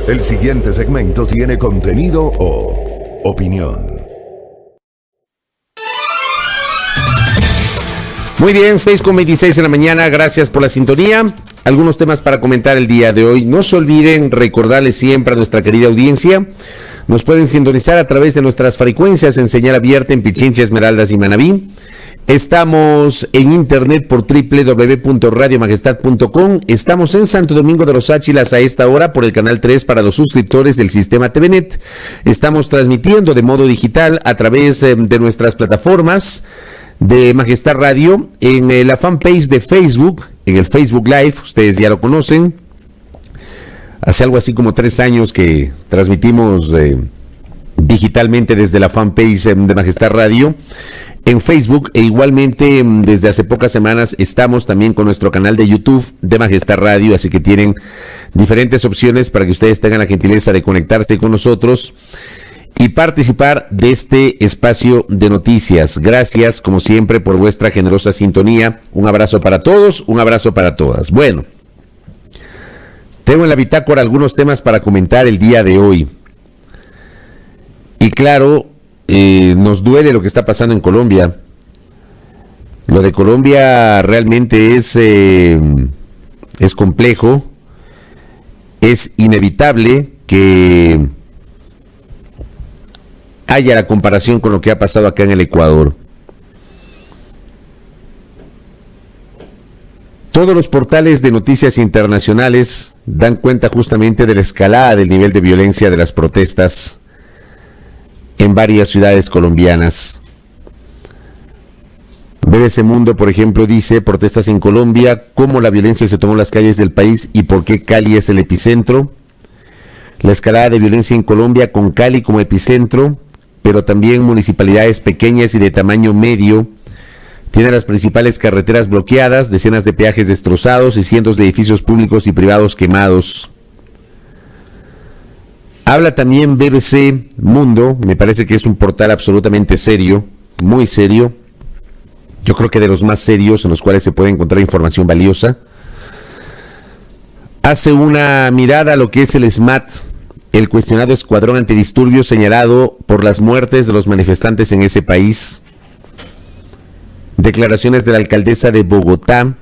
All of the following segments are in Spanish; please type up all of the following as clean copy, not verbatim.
El siguiente segmento tiene contenido o opinión. Muy bien, 6:26 en la mañana, gracias por la sintonía. Algunos temas para comentar el día de hoy. No se olviden recordarles siempre a nuestra querida audiencia, nos pueden sintonizar a través de nuestras frecuencias en señal abierta en Pichincha, Esmeraldas y Manabí. Estamos en internet por www.radiomajestad.com. Estamos en Santo Domingo de los Áchilas a esta hora por el canal 3 para los suscriptores del sistema TVNet. Estamos transmitiendo de modo digital a través de nuestras plataformas de Majestad Radio en la fanpage de Facebook, en el Facebook Live, ustedes ya lo conocen. Hace algo así como 3 años que transmitimos digitalmente desde la fanpage de Majestad Radio en Facebook, e igualmente desde hace pocas semanas estamos también con nuestro canal de YouTube de Majestad Radio, así que tienen diferentes opciones para que ustedes tengan la gentileza de conectarse con nosotros y participar de este espacio de noticias. Gracias, como siempre, por vuestra generosa sintonía. Un abrazo para todos, un abrazo para todas. Bueno, tengo en la bitácora algunos temas para comentar el día de hoy. Y claro, nos duele lo que está pasando en Colombia. Lo de Colombia realmente es complejo. Es inevitable que haya la comparación con lo que ha pasado acá en el Ecuador. Todos los portales de noticias internacionales dan cuenta justamente de la escalada del nivel de violencia de las protestas en varias ciudades colombianas. BBC Mundo, por ejemplo, dice: protestas en Colombia, cómo la violencia se tomó las calles del país y por qué Cali es el epicentro. La escalada de violencia en Colombia con Cali como epicentro, pero también municipalidades pequeñas y de tamaño medio, tienen las principales carreteras bloqueadas, decenas de peajes destrozados y cientos de edificios públicos y privados quemados. Habla también BBC Mundo, me parece que es un portal absolutamente serio, muy serio, yo creo que de los más serios en los cuales se puede encontrar información valiosa. Hace una mirada a lo que es el SMAT, el cuestionado escuadrón antidisturbios señalado por las muertes de los manifestantes en ese país. Declaraciones de la alcaldesa de Bogotá,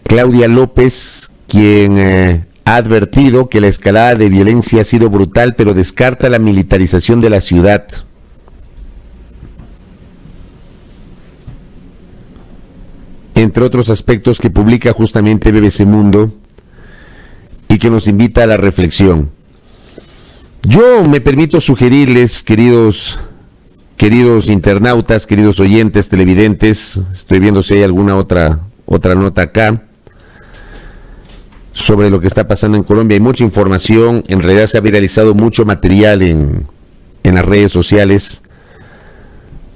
Claudia López, quien ha advertido que la escalada de violencia ha sido brutal, pero descarta la militarización de la ciudad. Entre otros aspectos que publica justamente BBC Mundo y que nos invita a la reflexión. Yo me permito sugerirles, queridos internautas, queridos oyentes, televidentes, estoy viendo si hay alguna otra nota acá sobre lo que está pasando en Colombia. Hay mucha información, en realidad se ha viralizado mucho material en las redes sociales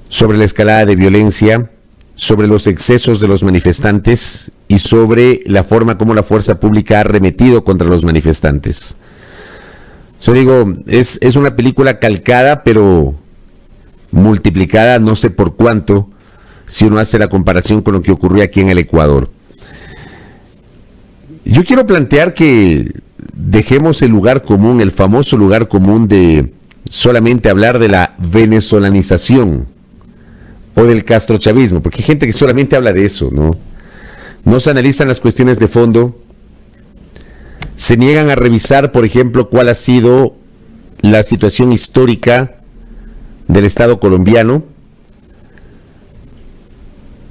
sobre la escalada de violencia, sobre los excesos de los manifestantes y sobre la forma como la fuerza pública ha arremetido contra los manifestantes. Yo digo, es una película calcada, pero multiplicada no sé por cuánto, si uno hace la comparación con lo que ocurrió aquí en el Ecuador. Yo quiero plantear que dejemos el lugar común, el famoso lugar común de solamente hablar de la venezolanización o del castrochavismo, porque hay gente que solamente habla de eso, ¿no? No se analizan las cuestiones de fondo, se niegan a revisar, por ejemplo, cuál ha sido la situación histórica del Estado colombiano,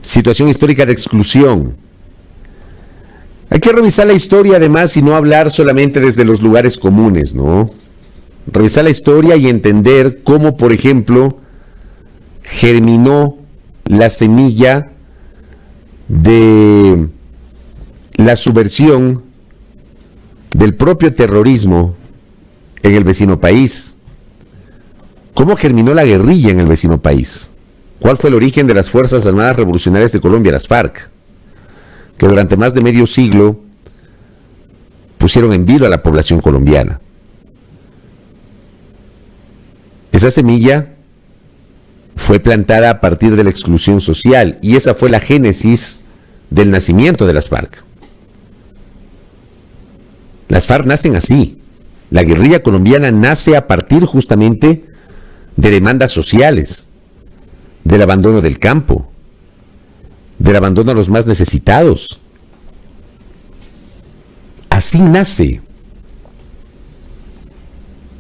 situación histórica de exclusión. Hay que revisar la historia además y no hablar solamente desde los lugares comunes, ¿no? Revisar la historia y entender cómo, por ejemplo, germinó la semilla de la subversión del propio terrorismo en el vecino país. ¿Cómo germinó la guerrilla en el vecino país? ¿Cuál fue el origen de las Fuerzas Armadas Revolucionarias de Colombia, las FARC? Que durante más de medio siglo pusieron en vilo a la población colombiana. Esa semilla fue plantada a partir de la exclusión social y esa fue la génesis del nacimiento de las FARC. Las FARC nacen así, La guerrilla colombiana nace a partir justamente de demandas sociales, del abandono del campo, del abandono a los más necesitados. Así nace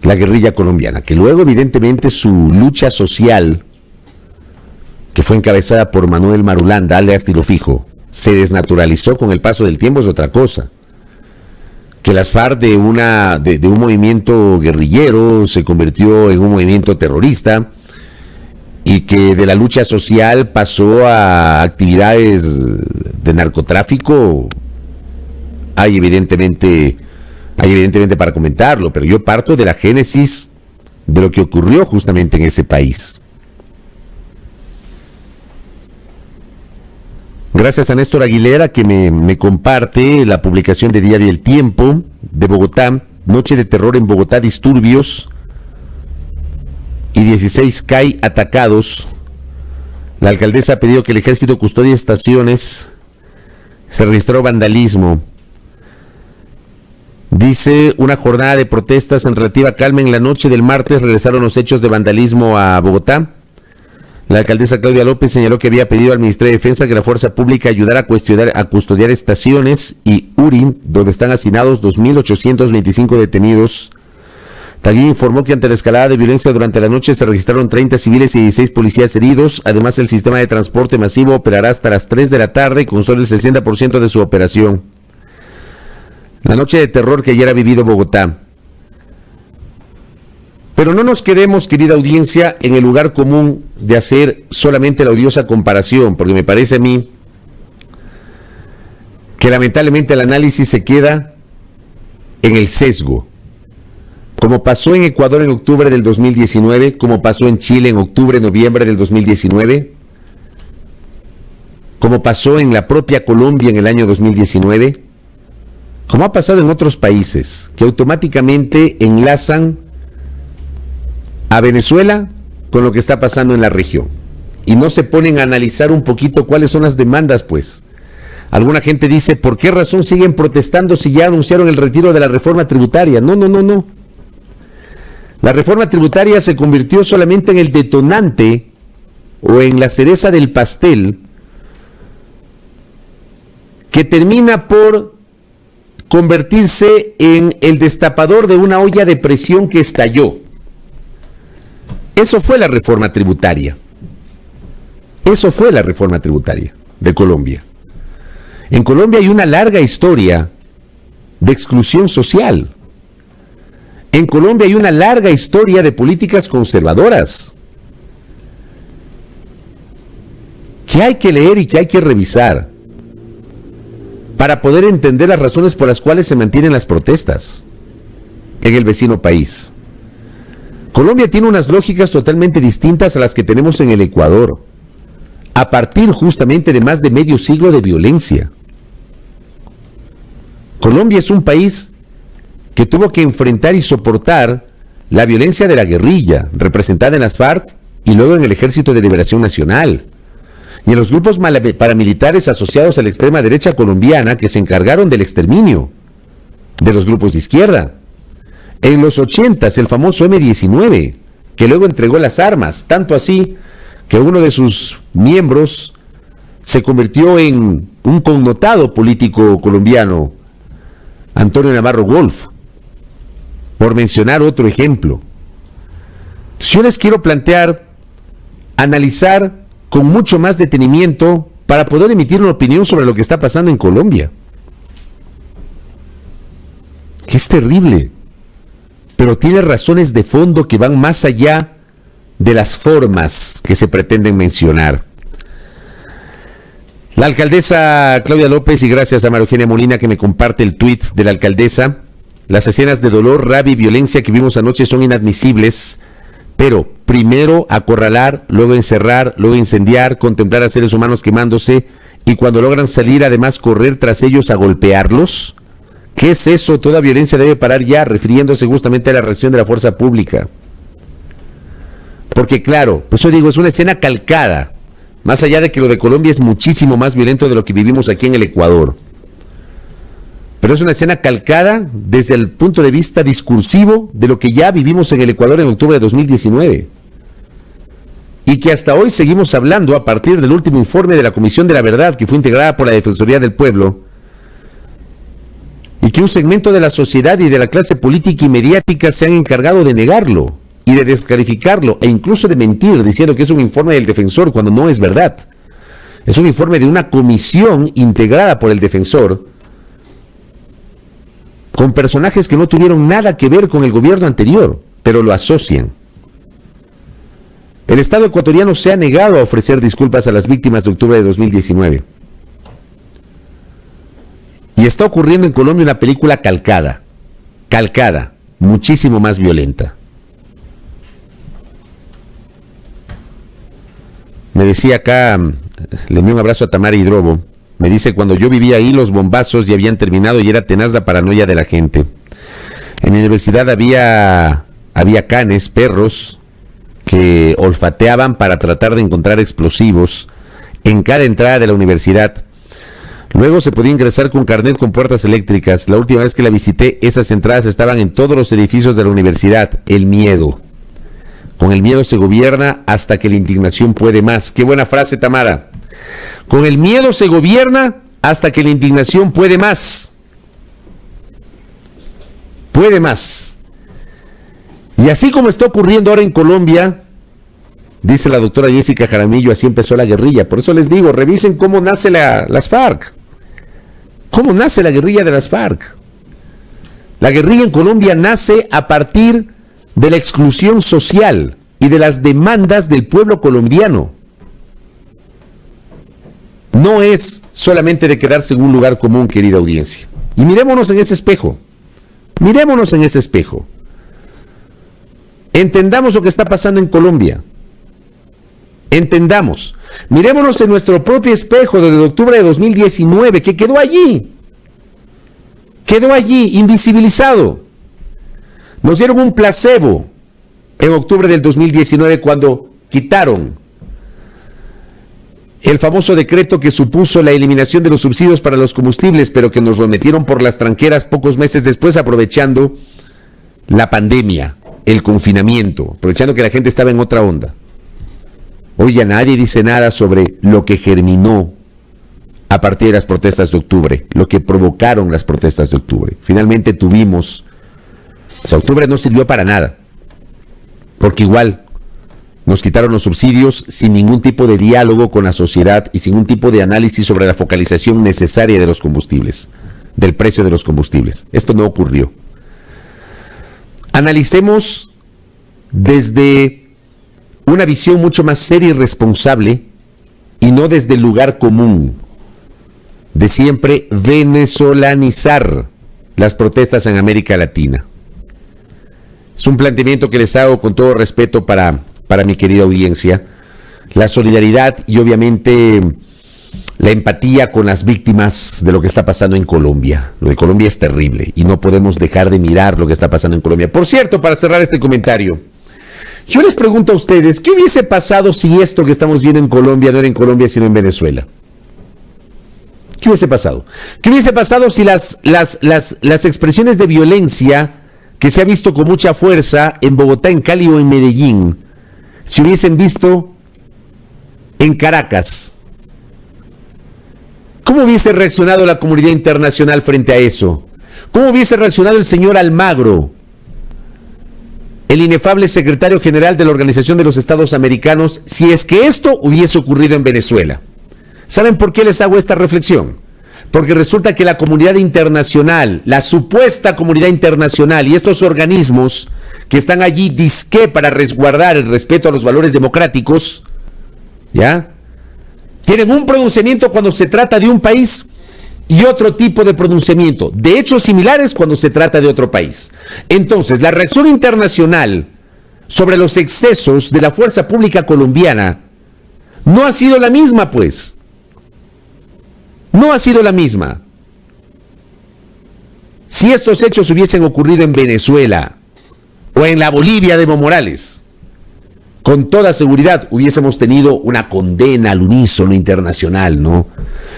la guerrilla colombiana, que luego evidentemente su lucha social, que fue encabezada por Manuel Marulanda, alias Tiro Fijo, se desnaturalizó con el paso del tiempo, es otra cosa. Que las FARC de un movimiento guerrillero se convirtió en un movimiento terrorista, y que de la lucha social pasó a actividades de narcotráfico, hay evidentemente para comentarlo, pero yo parto de la génesis de lo que ocurrió justamente en ese país. Gracias a Néstor Aguilera, que me comparte la publicación de Diario El Tiempo de Bogotá. Noche de terror en Bogotá, disturbios y 16 CAI atacados. La alcaldesa ha pedido que el ejército custodie estaciones. Se registró vandalismo. Dice, una jornada de protestas en relativa calma en la noche del martes regresaron los hechos de vandalismo a Bogotá. La alcaldesa Claudia López señaló que había pedido al Ministerio de Defensa que la fuerza pública ayudara a custodiar estaciones y URI, donde están hacinados 2.825 detenidos. También informó que ante la escalada de violencia durante la noche se registraron 30 civiles y 16 policías heridos. Además, el sistema de transporte masivo operará hasta las 3 de la tarde con solo el 60% de su operación. La noche de terror que ayer ha vivido Bogotá. Pero no nos quedemos, querida audiencia, en el lugar común de hacer solamente la odiosa comparación, porque me parece a mí que lamentablemente el análisis se queda en el sesgo. Como pasó en Ecuador en octubre del 2019, como pasó en Chile en octubre-noviembre del 2019, como pasó en la propia Colombia en el año 2019, como ha pasado en otros países, que automáticamente enlazan a Venezuela con lo que está pasando en la región y no se ponen a analizar un poquito cuáles son las demandas, pues. Alguna gente dice, ¿por qué razón siguen protestando si ya anunciaron el retiro de la reforma tributaria? No. La reforma tributaria se convirtió solamente en el detonante o en la cereza del pastel que termina por convertirse en el destapador de una olla de presión que estalló. Eso fue la reforma tributaria. Eso fue la reforma tributaria de Colombia. En Colombia hay una larga historia de exclusión social. En Colombia hay una larga historia de políticas conservadoras que hay que leer y que hay que revisar para poder entender las razones por las cuales se mantienen las protestas en el vecino país. Colombia tiene unas lógicas totalmente distintas a las que tenemos en el Ecuador, a partir justamente de más de medio siglo de violencia. Colombia es un país que tuvo que enfrentar y soportar la violencia de la guerrilla, representada en las FARC y luego en el Ejército de Liberación Nacional, y en los grupos paramilitares asociados a la extrema derecha colombiana que se encargaron del exterminio de los grupos de izquierda. En los 80s, el famoso M-19, que luego entregó las armas, tanto así que uno de sus miembros se convirtió en un connotado político colombiano, Antonio Navarro Wolf, por mencionar otro ejemplo. Yo les quiero plantear, analizar con mucho más detenimiento para poder emitir una opinión sobre lo que está pasando en Colombia. Que es terrible, pero tiene razones de fondo que van más allá de las formas que se pretenden mencionar. La alcaldesa Claudia López, y gracias a María Eugenia Molina que me comparte el tuit de la alcaldesa, las escenas de dolor, rabia y violencia que vimos anoche son inadmisibles, pero primero acorralar, luego encerrar, luego incendiar, contemplar a seres humanos quemándose y cuando logran salir además correr tras ellos a golpearlos. ¿Qué es eso? Toda violencia debe parar ya, refiriéndose justamente a la reacción de la fuerza pública. Porque claro, por eso digo, es una escena calcada, más allá de que lo de Colombia es muchísimo más violento de lo que vivimos aquí en el Ecuador. pero es una escena calcada desde el punto de vista discursivo de lo que ya vivimos en el Ecuador en octubre de 2019. Y que hasta hoy seguimos hablando a partir del último informe de la Comisión de la Verdad, que fue integrada por la Defensoría del Pueblo, y que un segmento de la sociedad y de la clase política y mediática se han encargado de negarlo y de descalificarlo e incluso de mentir, diciendo que es un informe del defensor cuando no es verdad. Es un informe de una comisión integrada por el defensor, con personajes que no tuvieron nada que ver con el gobierno anterior, pero lo asocian. El Estado ecuatoriano se ha negado a ofrecer disculpas a las víctimas de octubre de 2019. Y está ocurriendo en Colombia una película calcada, muchísimo más violenta. Me decía acá, le envío un abrazo a Tamara Hidrobo. Me dice, cuando yo vivía ahí los bombazos ya habían terminado y era tenaz la paranoia de la gente. En mi universidad había canes, perros, que olfateaban para tratar de encontrar explosivos en cada entrada de la universidad. Luego se podía ingresar con carnet con puertas eléctricas. La última vez que la visité, esas entradas estaban en todos los edificios de la universidad. El miedo. Con el miedo se gobierna hasta que la indignación puede más. Qué buena frase, Tamara. Con el miedo se gobierna hasta que la indignación puede más. Puede más. Y así como está ocurriendo ahora en Colombia, dice la doctora Jessica Jaramillo, así empezó la guerrilla. Por eso les digo, revisen cómo nace las FARC. ¿Cómo nace la guerrilla de las FARC? La guerrilla en Colombia nace a partir de la exclusión social y de las demandas del pueblo colombiano. No es solamente de quedarse en un lugar común, querida audiencia. Y mirémonos en ese espejo. Mirémonos en ese espejo. Entendamos lo que está pasando en Colombia. Entendamos. Mirémonos en nuestro propio espejo desde octubre de 2019, que quedó allí. Quedó allí, invisibilizado. Nos dieron un placebo en octubre del 2019 cuando quitaron el famoso decreto que supuso la eliminación de los subsidios para los combustibles, pero que nos lo metieron por las tranqueras pocos meses después, aprovechando la pandemia, el confinamiento, aprovechando que la gente estaba en otra onda. Hoy ya nadie dice nada sobre lo que germinó a partir de las protestas de octubre, lo que provocaron las protestas de octubre. Finalmente tuvimos, octubre no sirvió para nada, porque igual nos quitaron los subsidios sin ningún tipo de diálogo con la sociedad y sin ningún tipo de análisis sobre la focalización necesaria de los combustibles, del precio de los combustibles. Esto no ocurrió. Analicemos desde una visión mucho más seria y responsable y no desde el lugar común de siempre venezolanizar las protestas en América Latina. Es un planteamiento que les hago con todo respeto para mi querida audiencia. La solidaridad y obviamente la empatía con las víctimas de lo que está pasando en Colombia. Lo de Colombia es terrible y no podemos dejar de mirar lo que está pasando en Colombia. Por cierto, para cerrar este comentario, yo les pregunto a ustedes, ¿qué hubiese pasado si esto que estamos viendo en Colombia no era en Colombia sino en Venezuela? ¿Qué hubiese pasado? ¿Qué hubiese pasado si las expresiones de violencia que se ha visto con mucha fuerza en Bogotá, en Cali o en Medellín se hubiesen visto en Caracas? ¿Cómo hubiese reaccionado la comunidad internacional frente a eso? ¿Cómo hubiese reaccionado el señor Almagro, el inefable secretario general de la Organización de los Estados Americanos, si es que esto hubiese ocurrido en Venezuela? ¿Saben por qué les hago esta reflexión? Porque resulta que la comunidad internacional, la supuesta comunidad internacional y estos organismos que están allí disque para resguardar el respeto a los valores democráticos, ¿ya?, tienen un pronunciamiento cuando se trata de un país y otro tipo de pronunciamiento, de hechos similares cuando se trata de otro país. Entonces, la reacción internacional sobre los excesos de la fuerza pública colombiana no ha sido la misma, pues. No ha sido la misma. Si estos hechos hubiesen ocurrido en Venezuela o en la Bolivia de Evo Morales, con toda seguridad hubiésemos tenido una condena al unísono internacional, ¿no?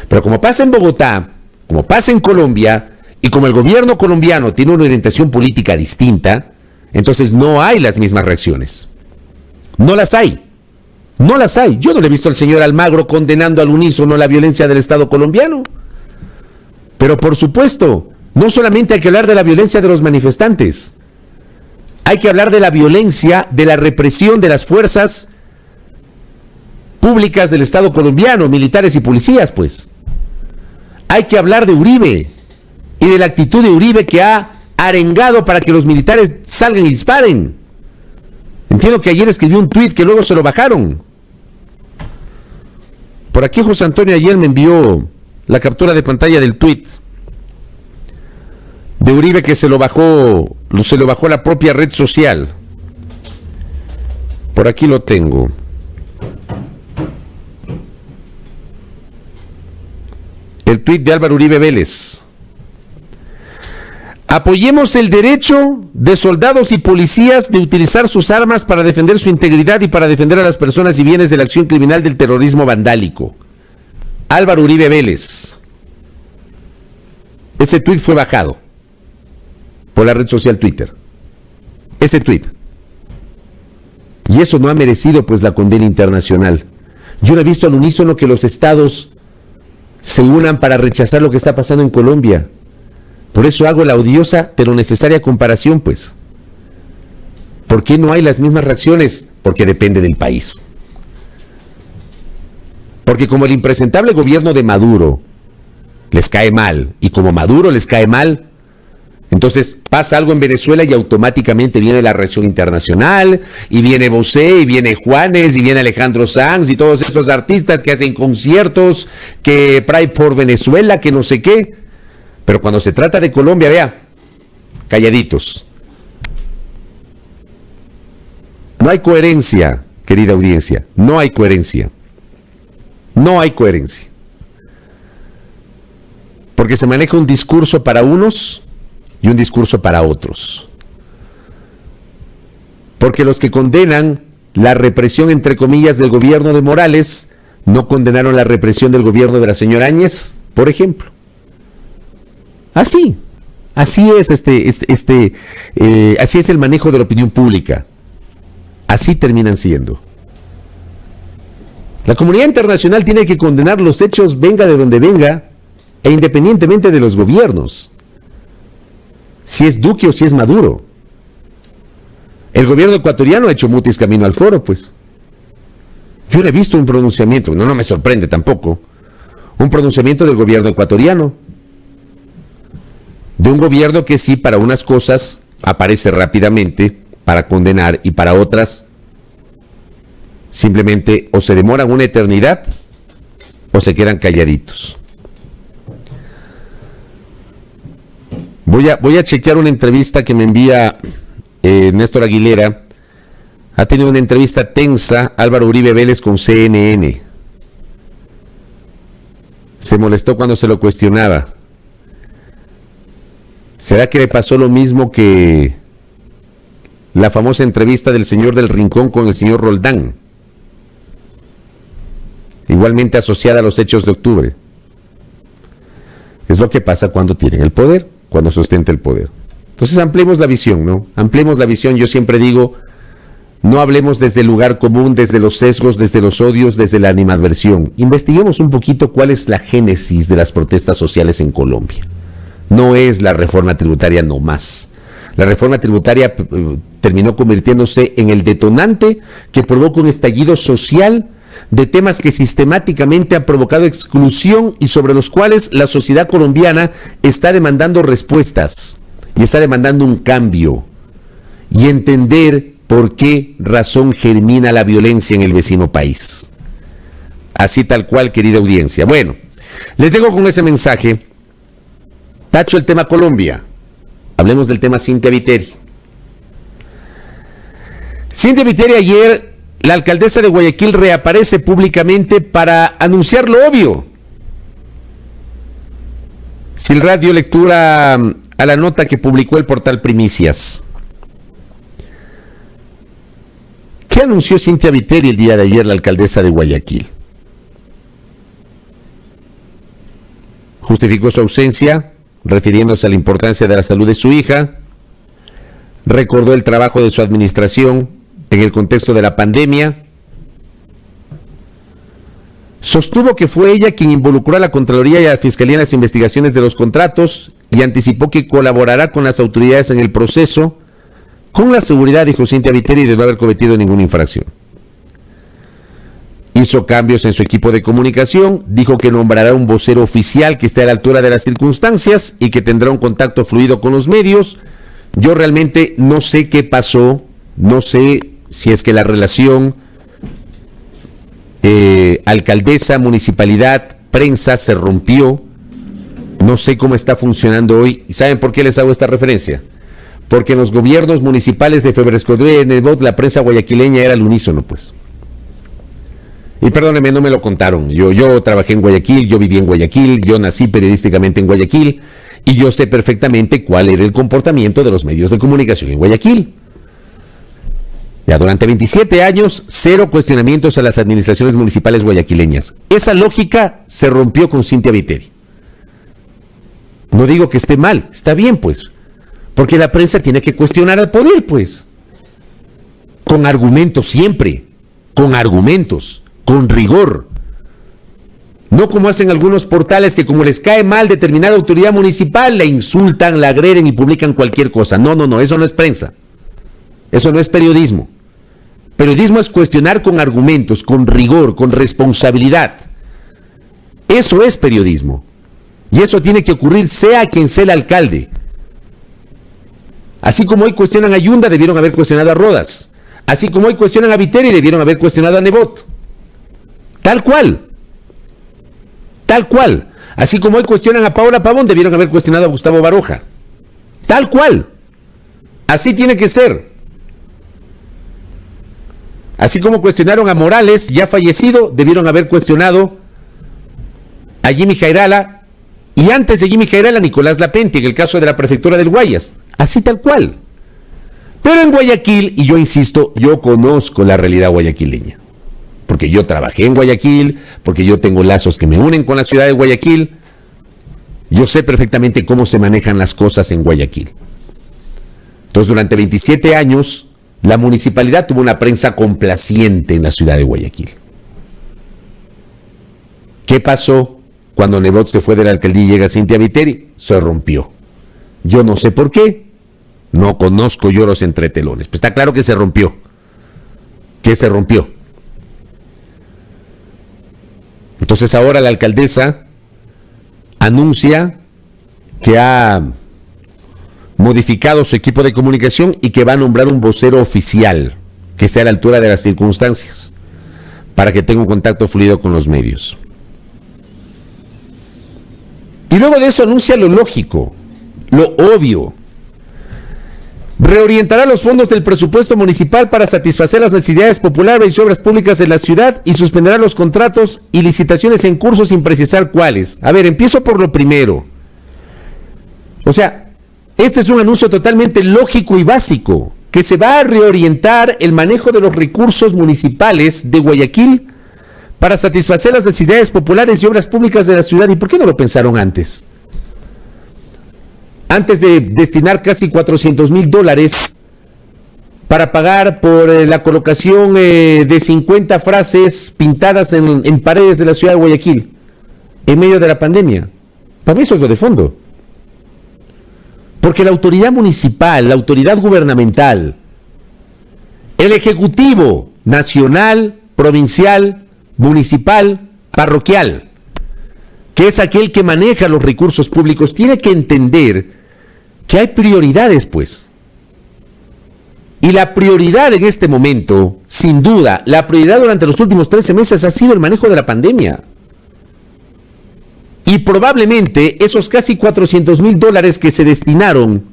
Pero como pasa en Bogotá, como pasa en Colombia, Y como el gobierno colombiano tiene una orientación política distinta, entonces no hay las mismas reacciones. No las hay. No las hay. Yo no le he visto al señor Almagro condenando al unísono la violencia del Estado colombiano. Pero por supuesto, no solamente hay que hablar de la violencia de los manifestantes. Hay que hablar de la violencia, de la represión de las fuerzas públicas del Estado colombiano, militares y policías, pues. Hay que hablar de Uribe y de la actitud de Uribe que ha arengado para que los militares salgan y disparen. Entiendo que ayer escribió un tuit que luego se lo bajaron. Por aquí José Antonio ayer me envió la captura de pantalla del tuit de Uribe que se lo bajó la propia red social. Por aquí lo tengo. El tuit de Álvaro Uribe Vélez. Apoyemos el derecho de soldados y policías de utilizar sus armas para defender su integridad y para defender a las personas y bienes de la acción criminal del terrorismo vandálico. Álvaro Uribe Vélez. Ese tuit fue bajado por la red social Twitter. Ese tuit. Y eso no ha merecido pues la condena internacional. Yo no he visto al unísono que los estados se unan para rechazar lo que está pasando en Colombia. Por eso hago la odiosa pero necesaria comparación, pues. ¿Por qué no hay las mismas reacciones? Porque depende del país. Porque como el impresentable gobierno de Maduro les cae mal, y como Maduro les cae mal, entonces pasa algo en Venezuela y automáticamente viene la reacción internacional, y viene Bosé, y viene Juanes, y viene Alejandro Sanz, y todos esos artistas que hacen conciertos, que Pride por Venezuela, que no sé qué. Pero cuando se trata de Colombia, vea, calladitos. No hay coherencia, querida audiencia, no hay coherencia. No hay coherencia. Porque se maneja un discurso para unos y un discurso para otros. Porque los que condenan la represión, entre comillas, del gobierno de Morales, no condenaron la represión del gobierno de la señora Áñez, por ejemplo. Así es así es el manejo de la opinión pública. Así terminan siendo. La comunidad internacional tiene que condenar los hechos, venga de donde venga, e independientemente de los gobiernos. Si es Duque o si es Maduro. El gobierno ecuatoriano ha hecho mutis camino al foro, pues. Yo no he visto un pronunciamiento, no me sorprende tampoco, un pronunciamiento del gobierno ecuatoriano. De un gobierno que sí, para unas cosas aparece rápidamente para condenar y para otras simplemente o se demoran una eternidad o se quedan calladitos. Voy a chequear una entrevista que me envía Néstor Aguilera. Ha tenido una entrevista tensa Álvaro Uribe Vélez con CNN. Se molestó cuando se lo cuestionaba. ¿Será que le pasó lo mismo que la famosa entrevista del señor del Rincón con el señor Roldán? Igualmente asociada a los hechos de octubre. Es lo que pasa cuando tienen el poder, cuando se ostenta el poder. Entonces ampliemos la visión, ¿no? Ampliemos la visión. Yo siempre digo, no hablemos desde el lugar común, desde los sesgos, desde los odios, desde la animadversión. Investiguemos un poquito cuál es la génesis de las protestas sociales en Colombia. No es la reforma tributaria nomás. La reforma tributaria terminó convirtiéndose en el detonante que provoca un estallido social de temas que sistemáticamente han provocado exclusión y sobre los cuales la sociedad colombiana está demandando respuestas y está demandando un cambio y entender por qué razón germina la violencia en el vecino país. Así tal cual, querida audiencia. Bueno, les dejo con ese mensaje. Tacho el tema Colombia. Hablemos del tema Cynthia Viteri. Cynthia Viteri ayer, la alcaldesa de Guayaquil reaparece públicamente para anunciar lo obvio. Silrat dio lectura a la nota que publicó el portal Primicias. ¿Qué anunció Cynthia Viteri el día de ayer, la alcaldesa de Guayaquil? Justificó su ausencia, refiriéndose a la importancia de la salud de su hija. Recordó el trabajo de su administración en el contexto de la pandemia. Sostuvo que fue ella quien involucró a la Contraloría y a la Fiscalía en las investigaciones de los contratos y anticipó que colaborará con las autoridades en el proceso con la seguridad, dijo Cynthia Viteri, de no haber cometido ninguna infracción. Hizo cambios en su equipo de comunicación, dijo que nombrará un vocero oficial que esté a la altura de las circunstancias y que tendrá un contacto fluido con los medios. Yo realmente no sé qué pasó, no sé si es que la relación alcaldesa, municipalidad, prensa se rompió. No sé cómo está funcionando hoy. ¿Y saben por qué les hago esta referencia? Porque en los gobiernos municipales de Febres Cordero y Nebot, la prensa guayaquileña era al unísono, pues. Y perdónenme, no me lo contaron. Yo trabajé en Guayaquil, yo viví en Guayaquil, yo nací periodísticamente en Guayaquil y yo sé perfectamente cuál era el comportamiento de los medios de comunicación en Guayaquil. Ya durante 27 años, cero cuestionamientos a las administraciones municipales guayaquileñas. Esa lógica se rompió con Cynthia Viteri. No digo que esté mal, está bien, pues. Porque la prensa tiene que cuestionar al poder, pues. Con argumentos siempre. Con argumentos. Con rigor. No como hacen algunos portales que como les cae mal determinada autoridad municipal, la insultan, la agreden y publican cualquier cosa. No, eso no es prensa. Eso no es periodismo. Periodismo es cuestionar con argumentos, con rigor, con responsabilidad. Eso es periodismo. Y eso tiene que ocurrir sea quien sea el alcalde. Así como hoy cuestionan a Yunda, debieron haber cuestionado a Rodas. Así como hoy cuestionan a Viteri, debieron haber cuestionado a Nebot. Tal cual. Tal cual. Así como hoy cuestionan a Paola Pavón, debieron haber cuestionado a Gustavo Baroja. Tal cual. Así tiene que ser. Así como cuestionaron a Morales, ya fallecido, debieron haber cuestionado a Jimmy Jairala y antes de Jimmy Jairala, Nicolás Lapenti, en el caso de la prefectura del Guayas. Así tal cual. Pero en Guayaquil, y yo insisto, yo conozco la realidad guayaquileña. Porque yo trabajé en Guayaquil, porque yo tengo lazos que me unen con la ciudad de Guayaquil. Yo sé perfectamente cómo se manejan las cosas en Guayaquil. Entonces, durante 27 años, la municipalidad tuvo una prensa complaciente en la ciudad de Guayaquil. ¿Qué pasó cuando Nebot se fue de la alcaldía y llega Cynthia Viteri? Se rompió. Yo no sé por qué. No conozco yo los entretelones. Pues está claro que se rompió. ¿Qué se rompió? Entonces ahora la alcaldesa anuncia que ha modificado su equipo de comunicación y que va a nombrar un vocero oficial que esté a la altura de las circunstancias para que tenga un contacto fluido con los medios. Y luego de eso anuncia lo lógico, lo obvio. Reorientará los fondos del presupuesto municipal para satisfacer las necesidades populares y obras públicas de la ciudad y suspenderá los contratos y licitaciones en curso sin precisar cuáles. A ver, empiezo por lo primero. O sea, este es un anuncio totalmente lógico y básico, que se va a reorientar el manejo de los recursos municipales de Guayaquil para satisfacer las necesidades populares y obras públicas de la ciudad. ¿Y por qué no lo pensaron antes? Antes de destinar casi $400,000 para pagar por la colocación de 50 frases pintadas en paredes de la ciudad de Guayaquil, en medio de la pandemia. Para mí eso es lo de fondo. Porque la autoridad municipal, la autoridad gubernamental, el ejecutivo nacional, provincial, municipal, parroquial, que es aquel que maneja los recursos públicos, tiene que entender que hay prioridades, pues. Y la prioridad en este momento, sin duda, la prioridad durante los últimos 13 meses ha sido el manejo de la pandemia. Y probablemente esos casi $400,000 que se destinaron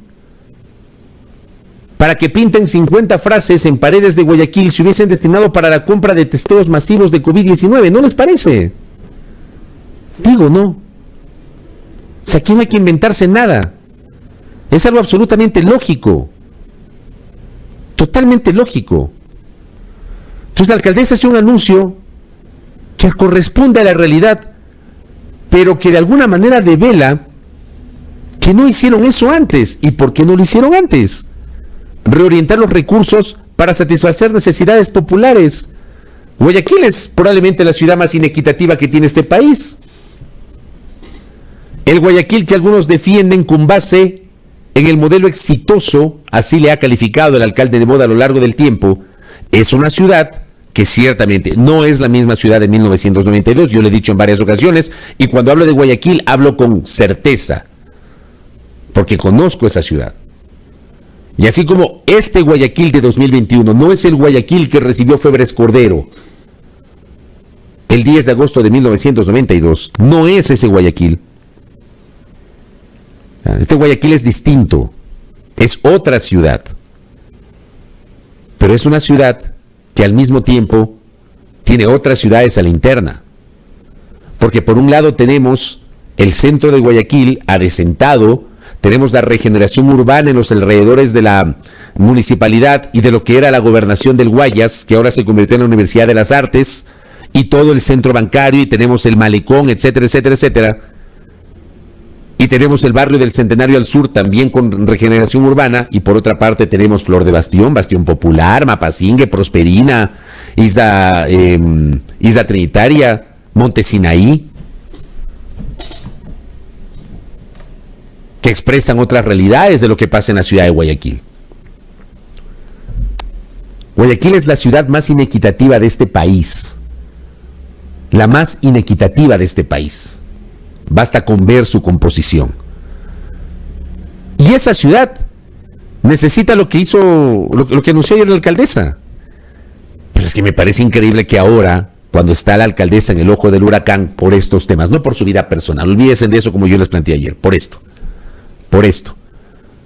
para que pinten 50 frases en paredes de Guayaquil se hubiesen destinado para la compra de testeos masivos de COVID-19. ¿No les parece? Digo, no. O sea, aquí no hay que inventarse nada. Es algo absolutamente lógico. Totalmente lógico. Entonces la alcaldesa hace un anuncio que corresponde a la realidad, pero que de alguna manera devela que no hicieron eso antes. ¿Y por qué no lo hicieron antes? Reorientar los recursos para satisfacer necesidades populares. Guayaquil es probablemente la ciudad más inequitativa que tiene este país. El Guayaquil que algunos defienden con base en el modelo exitoso, así le ha calificado el alcalde de Moda a lo largo del tiempo, es una ciudad que ciertamente no es la misma ciudad de 1992, yo lo he dicho en varias ocasiones, y cuando hablo de Guayaquil hablo con certeza, porque conozco esa ciudad. Y así como este Guayaquil de 2021 no es el Guayaquil que recibió Febres Cordero el 10 de agosto de 1992, no es ese Guayaquil. Este Guayaquil es distinto, es otra ciudad, pero es una ciudad que al mismo tiempo tiene otras ciudades a la interna, porque por un lado tenemos el centro de Guayaquil adecentado, tenemos la regeneración urbana en los alrededores de la municipalidad y de lo que era la gobernación del Guayas, que ahora se convirtió en la Universidad de las Artes, y todo el centro bancario, y tenemos el malecón, etcétera, etcétera, etcétera. Y tenemos el barrio del Centenario al sur también con regeneración urbana, y por otra parte tenemos Flor de Bastión, Bastión Popular, Mapasingue, Prosperina, Isla Trinitaria, Monte Sinaí, que expresan otras realidades de lo que pasa en la ciudad de Guayaquil. Guayaquil es la ciudad más inequitativa de este país, la más inequitativa de este país. Basta con ver su composición. Y esa ciudad necesita lo que hizo, lo que anunció ayer la alcaldesa. Pero es que me parece increíble que ahora, cuando está la alcaldesa en el ojo del huracán por estos temas, no por su vida personal, olvídense de eso como yo les planteé ayer, por esto,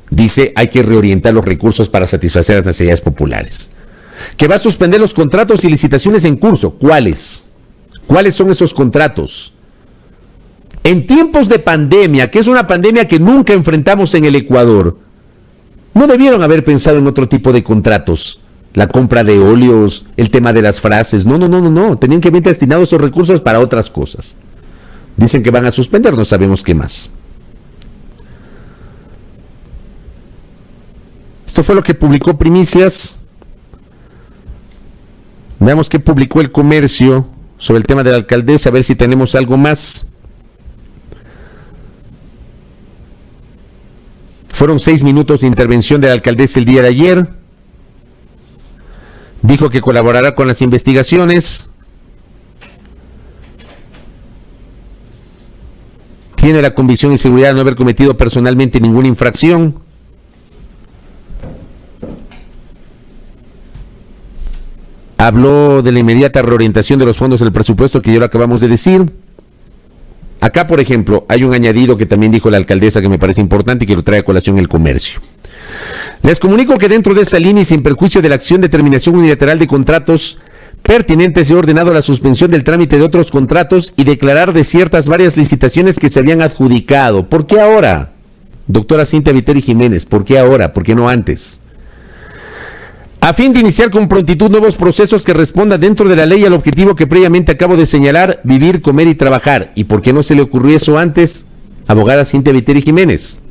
dice hay que reorientar los recursos para satisfacer las necesidades populares. Que va a suspender los contratos y licitaciones en curso. ¿Cuáles? ¿Cuáles son esos contratos? En tiempos de pandemia, que es una pandemia que nunca enfrentamos en el Ecuador, no debieron haber pensado en otro tipo de contratos. La compra de óleos, el tema de las frases. No. Tenían que haber destinado esos recursos para otras cosas. Dicen que van a suspender, no sabemos qué más. Esto fue lo que publicó Primicias. Veamos qué publicó El Comercio sobre el tema de la alcaldesa, a ver si tenemos algo más. Fueron 6 minutos de intervención de la alcaldesa el día de ayer. Dijo que colaborará con las investigaciones. Tiene la convicción y seguridad de no haber cometido personalmente ninguna infracción. Habló de la inmediata reorientación de los fondos del presupuesto que ya lo acabamos de decir. Acá, por ejemplo, hay un añadido que también dijo la alcaldesa que me parece importante y que lo trae a colación El Comercio. Les comunico que dentro de esa línea y sin perjuicio de la acción de terminación unilateral de contratos pertinentes, se ha ordenado la suspensión del trámite de otros contratos y declarar desiertas varias licitaciones que se habían adjudicado. ¿Por qué ahora? Doctora Cintia Viteri Jiménez, ¿por qué ahora? ¿Por qué no antes? A fin de iniciar con prontitud nuevos procesos que respondan dentro de la ley al objetivo que previamente acabo de señalar, vivir, comer y trabajar. ¿Y por qué no se le ocurrió eso antes? Abogada Cintia Viteri Jiménez.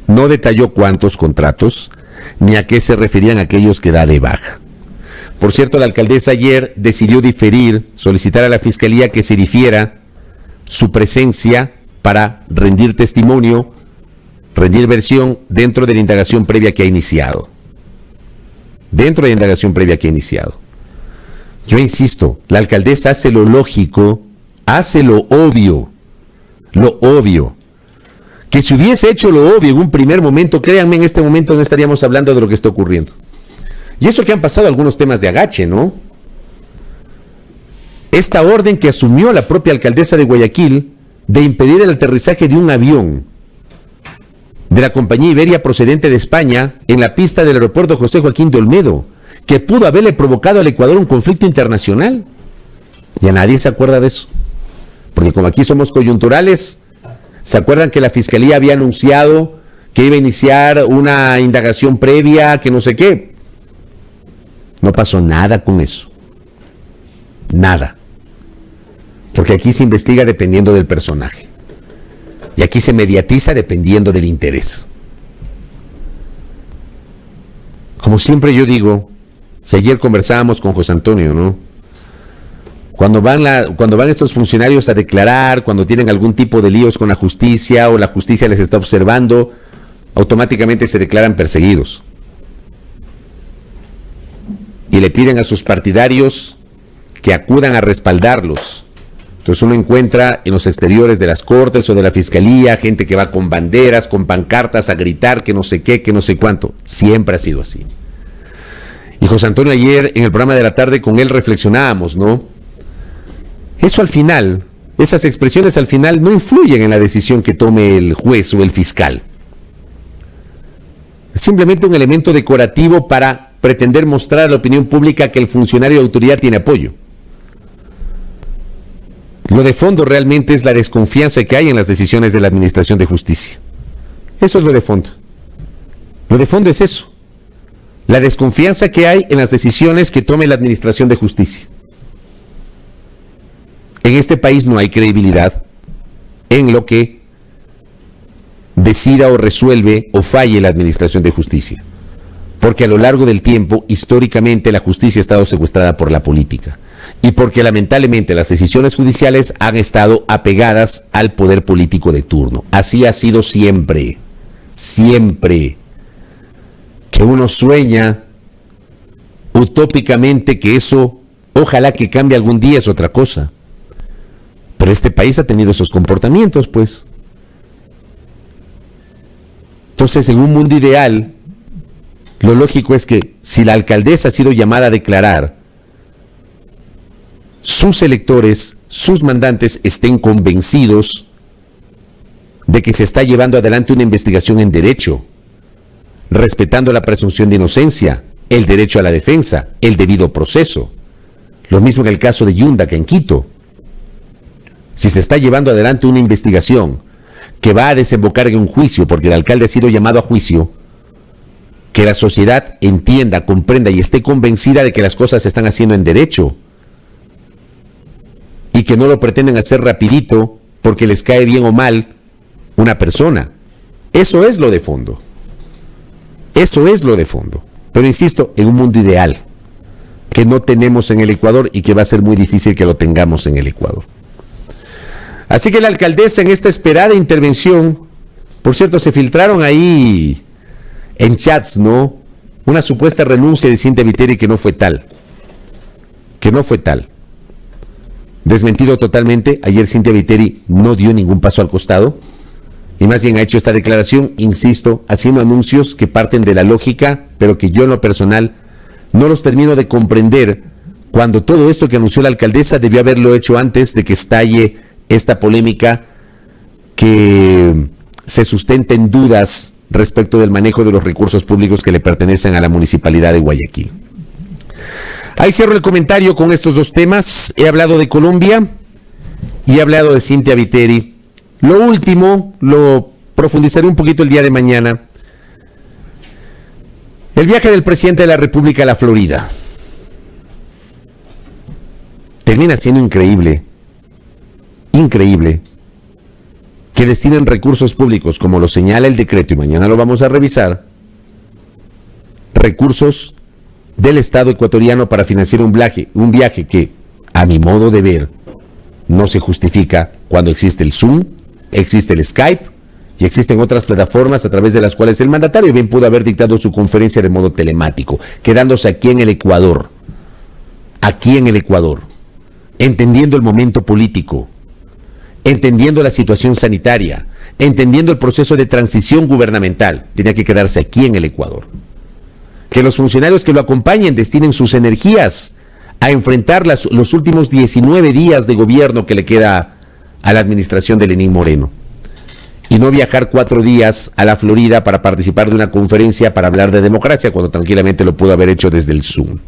No detalló cuántos contratos, ni a qué se referían aquellos que da de baja. Por cierto, la alcaldesa ayer decidió solicitar a la Fiscalía que se difiera su presencia para rendir testimonio, rendir versión dentro de la indagación previa que ha iniciado. Yo insisto, la alcaldesa hace lo lógico, hace lo obvio. Que si hubiese hecho lo obvio en un primer momento, créanme, en este momento no estaríamos hablando de lo que está ocurriendo. Y eso que han pasado algunos temas de agache, ¿no? Esta orden que asumió la propia alcaldesa de Guayaquil de impedir el aterrizaje de un avión de la compañía Iberia procedente de España en la pista del aeropuerto José Joaquín de Olmedo, que pudo haberle provocado al Ecuador un conflicto internacional. Ya nadie se acuerda de eso. Porque como aquí somos coyunturales, ¿se acuerdan que la Fiscalía había anunciado que iba a iniciar una indagación previa, que no sé qué? No pasó nada con eso. Nada. Porque aquí se investiga dependiendo del personaje. Y aquí se mediatiza dependiendo del interés. Como siempre yo digo, si ayer conversábamos con José Antonio, ¿no? Cuando van estos funcionarios a declarar, cuando tienen algún tipo de líos con la justicia o la justicia les está observando, automáticamente se declaran perseguidos. Y le piden a sus partidarios que acudan a respaldarlos. Entonces uno encuentra en los exteriores de las cortes o de la fiscalía gente que va con banderas, con pancartas a gritar que no sé qué, que no sé cuánto. Siempre ha sido así. Y José Antonio ayer en el programa de la tarde con él reflexionábamos, ¿no? Eso al final, esas expresiones al final no influyen en la decisión que tome el juez o el fiscal. Es simplemente un elemento decorativo para pretender mostrar a la opinión pública que el funcionario de autoridad tiene apoyo. Lo de fondo realmente es la desconfianza que hay en las decisiones de la Administración de Justicia. Eso es lo de fondo. Lo de fondo es eso. La desconfianza que hay en las decisiones que tome la Administración de Justicia. En este país no hay credibilidad en lo que decida o resuelve o falle la Administración de Justicia. Porque a lo largo del tiempo, históricamente, la justicia ha estado secuestrada por la política. Y porque lamentablemente las decisiones judiciales han estado apegadas al poder político de turno. Así ha sido siempre. Siempre. Que uno sueña utópicamente que eso, ojalá que cambie algún día, es otra cosa. Pero este país ha tenido esos comportamientos, pues. Entonces, en un mundo ideal, lo lógico es que si la alcaldesa ha sido llamada a declarar, sus electores, sus mandantes estén convencidos de que se está llevando adelante una investigación en derecho, respetando la presunción de inocencia, el derecho a la defensa, el debido proceso. Lo mismo en el caso de Yunda, en Quito. Si se está llevando adelante una investigación que va a desembocar en un juicio, porque el alcalde ha sido llamado a juicio, que la sociedad entienda, comprenda y esté convencida de que las cosas se están haciendo en derecho y que no lo pretenden hacer rapidito porque les cae bien o mal una persona. Eso es lo de fondo. Eso es lo de fondo. Pero insisto, en un mundo ideal que no tenemos en el Ecuador y que va a ser muy difícil que lo tengamos en el Ecuador. Así que la alcaldesa en esta esperada intervención, por cierto, se filtraron ahí en chats, ¿no? Una supuesta renuncia de Cynthia Viteri que no fue tal. Que no fue tal. Desmentido totalmente. Ayer Cynthia Viteri no dio ningún paso al costado y más bien ha hecho esta declaración, insisto, haciendo anuncios que parten de la lógica, pero que yo en lo personal no los termino de comprender, cuando todo esto que anunció la alcaldesa debió haberlo hecho antes de que estalle esta polémica que se sustenta en dudas respecto del manejo de los recursos públicos que le pertenecen a la Municipalidad de Guayaquil. Ahí cierro el comentario con estos dos temas. He hablado de Colombia y he hablado de Cynthia Viteri. Lo último lo profundizaré un poquito el día de mañana. El viaje del presidente de la República a la Florida termina siendo increíble que destinen recursos públicos, como lo señala el decreto, y mañana lo vamos a revisar, recursos del Estado ecuatoriano para financiar un viaje que, a mi modo de ver, no se justifica cuando existe el Zoom, existe el Skype y existen otras plataformas a través de las cuales el mandatario bien pudo haber dictado su conferencia de modo telemático, quedándose aquí en el Ecuador, entendiendo el momento político, entendiendo la situación sanitaria, entendiendo el proceso de transición gubernamental. Tenía que quedarse aquí en el Ecuador. Que los funcionarios que lo acompañen destinen sus energías a enfrentar los últimos 19 días de gobierno que le queda a la administración de Lenín Moreno. Y no viajar 4 días a la Florida para participar de una conferencia para hablar de democracia, cuando tranquilamente lo pudo haber hecho desde el Zoom.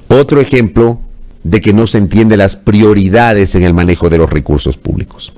Otro ejemplo de que no se entiende las prioridades en el manejo de los recursos públicos.